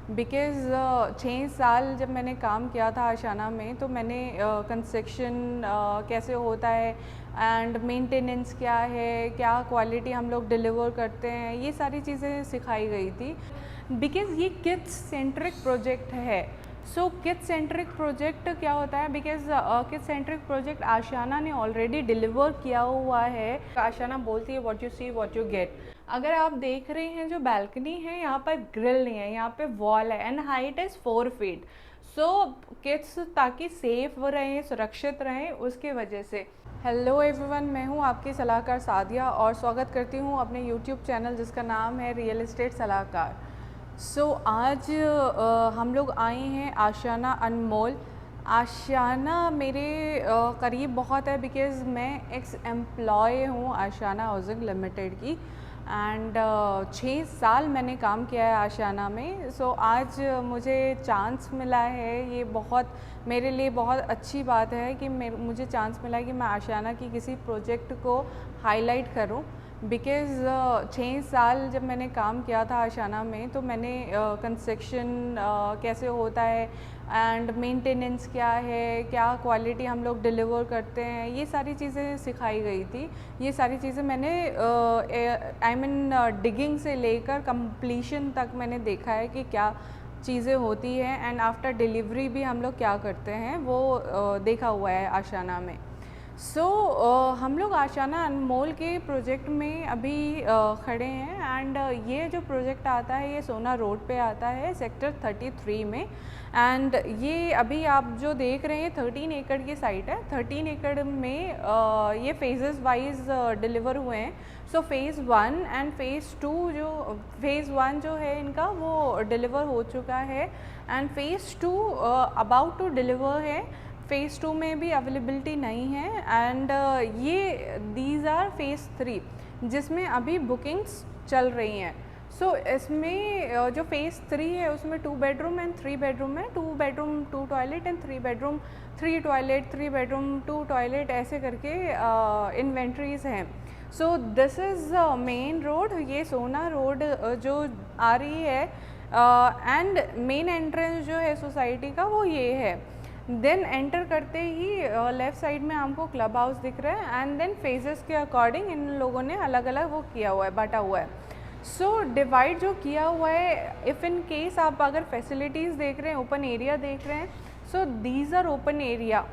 Because 6 साल जब मैंने काम किया था आशाना में, तो मैंने कंस्ट्रक्शन कैसे होता है एंड मेंटेनेंस क्या है, क्या क्वालिटी हम लोग डिलीवर करते हैं, ये सारी चीज़ें सिखाई गई थी। बिकॉज़ ये किड्स सेंट्रिक प्रोजेक्ट है। सो किड्स सेंट्रिक प्रोजेक्ट क्या होता है, because kids centric project Aashana ने ऑलरेडी डिलीवर किया हुआ है। आशाना बोलती है what you see what you gate. अगर आप देख रहे हैं जो बालकनी है, यहाँ पर ग्रिल नहीं है, यहाँ पे वॉल है and height is 4 feet. So kids ताकि सेफ रहें, सुरक्षित रहें, उसके वजह से। हेलो एवरीवन, मैं हूँ आपकी सलाहकार सादिया और स्वागत करती हूँ अपने यूट्यूब चैनल जिसका नाम है रियल एस्टेट सलाहकार। आज हम लोग आए हैं आशियाना अनमोल। आशियाना मेरे करीब बहुत है बिकॉज़ मैं एक्स एम्प्लॉय हूँ आशियाना हाउसिंग लिमिटेड की एंड 6 साल मैंने काम किया है आशियाना में। आज मुझे चांस मिला है, ये बहुत मेरे लिए बहुत अच्छी बात है कि मुझे चांस मिला है कि मैं आशियाना की किसी प्रोजेक्ट को हाईलाइट करूं। बिकॉज़ 6 साल जब मैंने काम किया था आशियाना में, तो मैंने कंस्ट्रक्शन कैसे होता है एंड मेंटेनेंस क्या है, क्या क्वालिटी हम लोग डिलीवर करते हैं, ये सारी चीज़ें सिखाई गई थी। ये सारी चीज़ें मैंने आई मीन डिगिंग से लेकर कंप्लीशन तक मैंने देखा है कि क्या चीज़ें होती हैं एंड आफ्टर डिलीवरी भी हम लोग क्या करते हैं, वो देखा हुआ है आशियाना में। हम लोग आशियाना अनमोल के प्रोजेक्ट में अभी खड़े हैं एंड ये जो प्रोजेक्ट आता है ये सोना रोड पे आता है सेक्टर 33 में। एंड ये अभी आप जो देख रहे हैं 13 एकड़ की साइट है। 13 एकड़ में ये फेजेस वाइज डिलीवर हुए हैं। फ़ेज़ 1 एंड फ़ेज़ 2 फ़ेज़ 1 जो है इनका वो डिलीवर हो चुका है and phase 2 about to deliver है। फ़ेज़ 2 में भी अवेलेबिलिटी नहीं है एंड ये दीज आर फ़ेज़ 3 जिसमें अभी बुकिंग्स चल रही हैं। इसमें जो फ़ेज़ 3 है उसमें 2 बेडरूम एंड 3 बेडरूम है। 2 bedroom 2 toilet and 3 bedroom 3 toilet 3 bedroom 2 toilet ऐसे करके इन्वेंट्रीज़ हैं। दिस इज़ मेन रोड, ये सोना रोड जो आ रही है एंड मेन एंट्रेंस जो है सोसाइटी का वो ये है। देन एंटर करते ही लेफ़्ट साइड में हमको क्लब हाउस दिख रहा है एंड देन फेजेस के अकॉर्डिंग इन लोगों ने अलग अलग वो किया हुआ है, बांटा हुआ है। डिवाइड जो किया हुआ है, इफ़ इन केस आप अगर फैसिलिटीज़ देख रहे हैं, ओपन एरिया देख रहे हैं, these are open area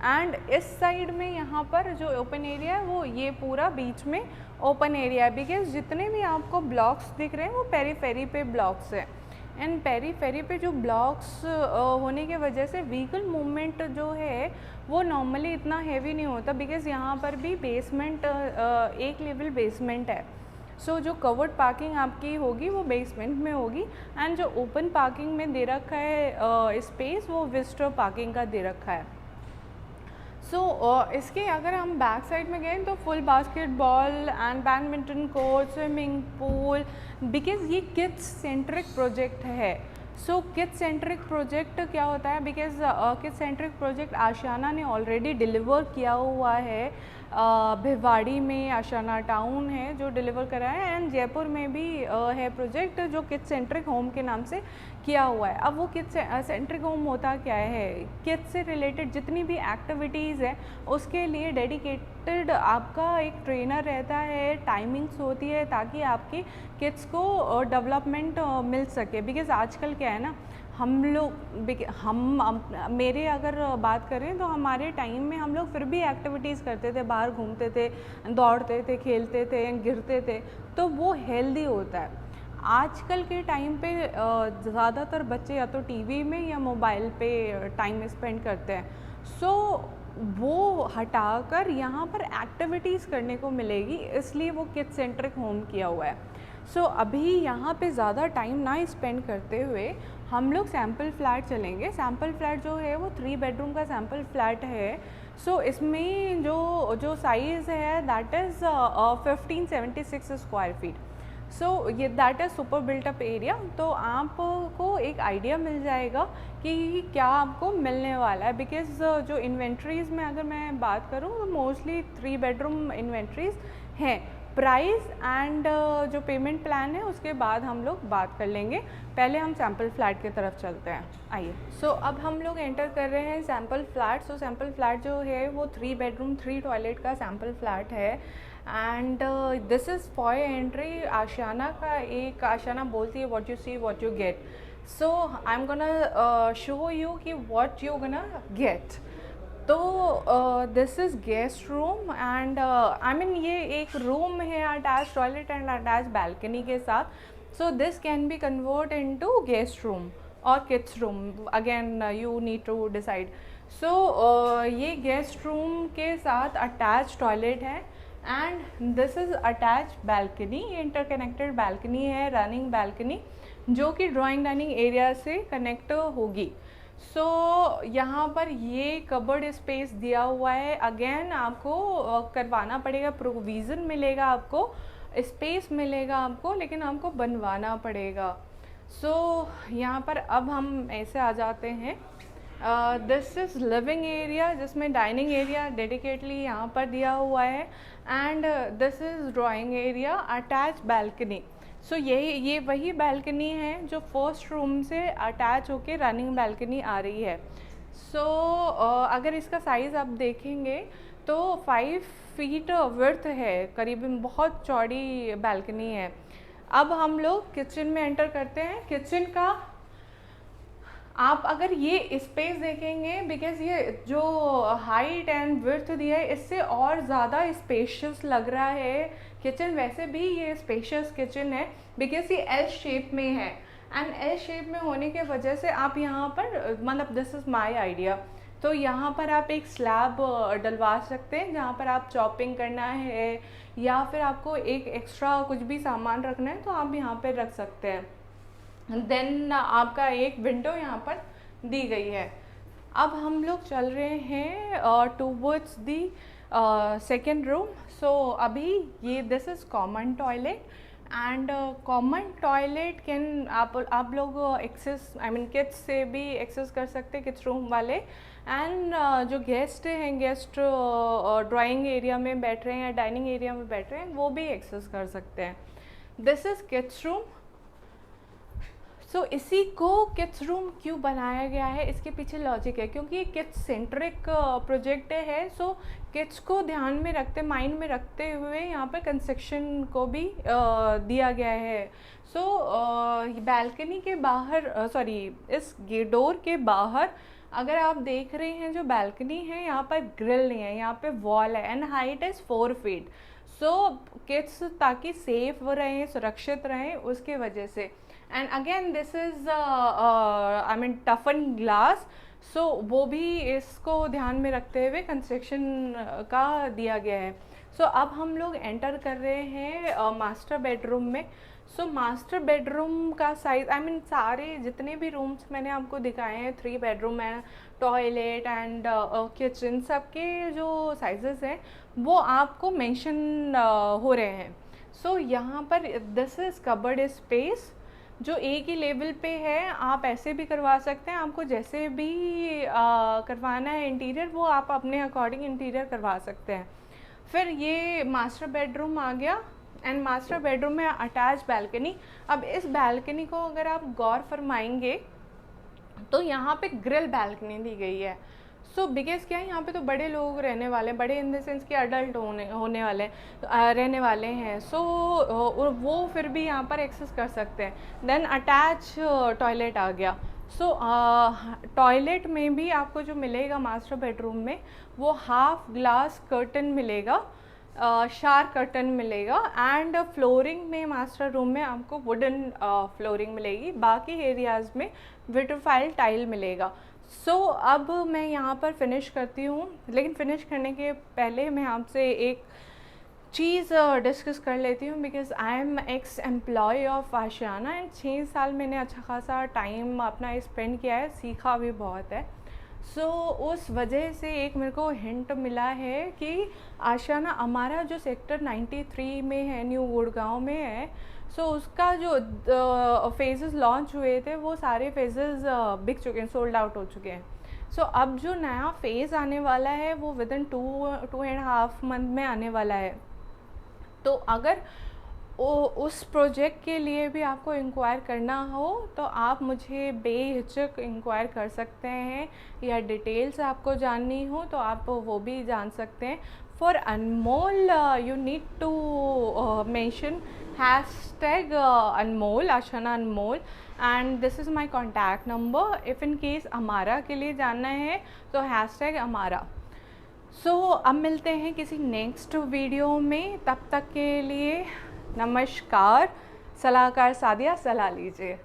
and इस साइड में यहाँ पर जो ओपन एरिया है वो ये पूरा बीच में ओपन एरिया है। बिकॉज जितने भी आपको ब्लॉक्स दिख रहे हैं वो पेरीफेरी पे ब्लॉक्स हैं एंड पेरीफेरी पे जो ब्लॉक्स होने के वजह से व्हीकल मूवमेंट जो है वो नॉर्मली इतना हैवी नहीं होता। बिकॉज़ यहाँ पर भी बेसमेंट एक लेवल बेसमेंट है। जो कवर्ड पार्किंग आपकी होगी वो बेसमेंट में होगी एंड जो ओपन पार्किंग में दे रखा है स्पेस वो विजिटर पार्किंग का दे रखा है। इसके अगर हम बैक साइड में गए तो full basketball and badminton court, swimming pool, because ये किड्स सेंट्रिक प्रोजेक्ट है। किड्स सेंट्रिक प्रोजेक्ट क्या होता है, बिकॉज़ किड्स सेंट्रिक प्रोजेक्ट आशियाना ने ऑलरेडी डिलीवर किया हुआ है। भिवाड़ी में आशियाना टाउन है जो डिलीवर करा है एंड जयपुर में भी है प्रोजेक्ट जो किड्स सेंट्रिक होम के नाम से किया हुआ है। अब वो किड्स सेंट्रिक होम होता क्या है, किड्स से रिलेटेड जितनी भी एक्टिविटीज़ है उसके लिए डेडिकेटेड आपका एक ट्रेनर रहता है, टाइमिंग्स होती है ताकि आपकी किड्स को डेवलपमेंट मिल सके। बिकॉज़ आजकल क्या है ना, मेरे अगर बात करें तो हमारे टाइम में हम लोग फिर भी एक्टिविटीज़ करते थे, बाहर घूमते थे, दौड़ते थे, खेलते थे, गिरते थे, तो वो हेल्दी होता है। आजकल के टाइम पे ज़्यादातर बच्चे या तो टीवी में या मोबाइल पे टाइम स्पेंड करते हैं। वो हटाकर यहाँ पर एक्टिविटीज़ करने को मिलेगी, इसलिए वो किड सेंट्रिक होम किया हुआ है। अभी यहाँ पे ज़्यादा टाइम ना स्पेंड करते हुए हम लोग सैम्पल फ्लैट चलेंगे। सैम्पल फ्लैट जो है वो 3 बेडरूम का सैम्पल फ्लैट है। इसमें जो साइज़ है दैट इज़ 1576 स्क्वायर फीट। ये that is super built up area. तो आपको एक आइडिया मिल जाएगा कि क्या आपको मिलने वाला है। बिकॉज़ जो इन्वेंट्रीज़ में अगर मैं बात करूँ तो मोस्टली 3 बेडरूम इन्वेंट्रीज़ हैं, प्राइस एंड जो पेमेंट प्लान है उसके बाद हम लोग बात कर लेंगे। पहले हम सैम्पल फ्लैट की तरफ चलते हैं, आइए। सो अब हम लोग एंटर कर रहे हैं sample flat. So sample flat जो है वो 3 बेडरूम 3 टॉयलेट का सैम्पल फ्लैट है and this is for entry Ashiyana का। एक आशियाना बोलती है what you see what you get. So I am gonna show you कि व्हाट यू गोना गेट। तो this is guest room and I mean ये एक रूम है attach toilet and attach balcony के साथ। So this can be convert into guest room और kids room, again you need to decide. So ये guest room के साथ attach toilet है and this is attach balcony, interconnected balcony है, running balcony जो कि ड्राइंग डाइनिंग एरिया से connect होगी। सो यहाँ पर ये कबर्ड स्पेस दिया हुआ है। अगेन आपको करवाना पड़ेगा, प्रोविज़न मिलेगा, आपको स्पेस मिलेगा आपको, लेकिन आपको बनवाना पड़ेगा। सो यहाँ पर अब हम ऐसे आ जाते हैं, दिस इज़ लिविंग एरिया जिसमें डाइनिंग एरिया डेडिकेटली यहाँ पर दिया हुआ है and this is drawing area, attach balcony. So ये वही बैल्कनी है जो फर्स्ट रूम से अटैच होके रनिंग बैल्कनी आ रही है। सो अगर इसका साइज़ आप देखेंगे तो 5 फीट विड्थ है करीबन, बहुत चौड़ी बैल्कनी है। अब हम लोग किचन में एंटर करते हैं। किचन का आप अगर ये स्पेस देखेंगे, बिकॉज ये जो हाइट एंड विड्थ दिया है इससे और ज़्यादा स्पेशियस लग रहा है किचन। वैसे भी ये स्पेशियस किचन है बिकॉज ये एल शेप में है एंड एल शेप में होने के वजह से आप यहाँ पर, मतलब दिस इज़ माय आइडिया, तो यहाँ पर आप एक स्लैब डलवा सकते हैं जहाँ पर आप चॉपिंग करना है या फिर आपको एक एक्स्ट्रा कुछ भी सामान रखना है तो आप यहाँ पर रख सकते हैं। देन आपका एक विंडो यहाँ पर दी गई है। अब हम लोग चल रहे हैं टूवर्ड्स दी सेकेंड रूम। सो अभी ये this is common toilet and common toilet can आप लोग एक्सेस, आई मीन किड्स से भी एक्सेस कर सकते हैं, किड्स रूम वाले। एंड जो गेस्ट हैं, गेस्ट ड्राइंग एरिया में बैठ रहे हैं या डाइनिंग एरिया में बैठ रहे हैं, वो भी एक्सेस कर सकते हैं। This is kids room. So इसी को किड्स रूम क्यों बनाया गया है, इसके पीछे लॉजिक है, क्योंकि ये किड्स सेंट्रिक प्रोजेक्ट है। सो किड्स को ध्यान में रखते, माइंड में रखते हुए यहाँ पर कंस्ट्रक्शन को भी दिया गया है। सो बैल्कनी के बाहर, सॉरी इस डोर के बाहर अगर आप देख रहे हैं जो बैल्कनी है यहाँ पर ग्रिल नहीं है, यहाँ पे वॉल है and height is 4 feet. So kids ताकि सेफ रहें, सुरक्षित रहें उसके वजह से। And again this is I mean टफन ग्लास। सो वो भी इसको ध्यान में रखते हुए कंस्ट्रक्शन का दिया गया है। सो अब हम लोग एंटर कर रहे हैं मास्टर बेडरूम में। सो मास्टर बेडरूम का साइज़, आई मीन सारे जितने भी रूम्स मैंने आपको दिखाए हैं, 3 बेडरूम है, टॉयलेट एंड किचन, सबके जो साइजेस हैं वो आपको मेंशन हो रहे हैं। सो यहाँ पर दिस इज़ कबर्ड स्पेस जो एक ही लेवल पे है। आप ऐसे भी करवा सकते हैं, आपको जैसे भी करवाना है इंटीरियर वो आप अपने अकॉर्डिंग इंटीरियर करवा सकते हैं। फिर ये मास्टर बेडरूम आ गया एंड मास्टर बेडरूम में अटैच बैल्कनी। अब इस बैल्कनी को अगर आप गौर फरमाएंगे तो यहाँ पे ग्रिल बैल्कनी दी गई है। सो बिकॉज क्या है, यहाँ पे तो बड़े लोग रहने वाले हैं, बड़े इन द सेंस कि अडल्ट होने वाले रहने वाले हैं। सो वो फिर भी यहाँ पर एक्सेस कर सकते हैं। देन अटैच टॉयलेट आ गया। सो टॉयलेट में भी आपको जो मिलेगा मास्टर बेडरूम में वो हाफ ग्लास कर्टन मिलेगा, शार कर्टन मिलेगा एंड फ्लोरिंग में मास्टर रूम में आपको वुडन फ्लोरिंग मिलेगी, बाकी एरियाज़ में विट्रोफाइल टाइल मिलेगा। सो अब मैं यहाँ पर फिनिश करती हूँ, लेकिन फिनिश करने के पहले मैं आपसे एक चीज़ डिस्कस कर लेती हूँ because I am ex employ of Ashiana and 6 साल मैंने अच्छा खासा टाइम अपना स्पेंड किया है, सीखा भी बहुत है। सो उस वजह से एक मेरे को हिंट मिला है कि आशियाना हमारा जो सेक्टर 93 में है, न्यू गुड़गांव में है, सो उसका जो फेजेस लॉन्च हुए थे वो सारे फेजेस बिक चुके हैं, सोल्ड आउट हो चुके हैं। सो अब जो नया फेज़ आने वाला है वो विदिन 2.5 मंथ में आने वाला है। तो अगर उस प्रोजेक्ट के लिए भी आपको इंक्वायर करना हो तो आप मुझे बेहिचक इंक्वायर कर सकते हैं, या डिटेल्स आपको जाननी हो तो आप वो भी जान सकते हैं। For Anmol you need to mention hashtag Anmol, Ashiana Anmol, and this is my contact number. If in case अमारा के लिए जानना है तो हैशटैग अमारा। सो अब मिलते हैं किसी नेक्स्ट वीडियो में, तब तक के लिए नमस्कार। सलाहकार सादिया, सलाह लीजिए।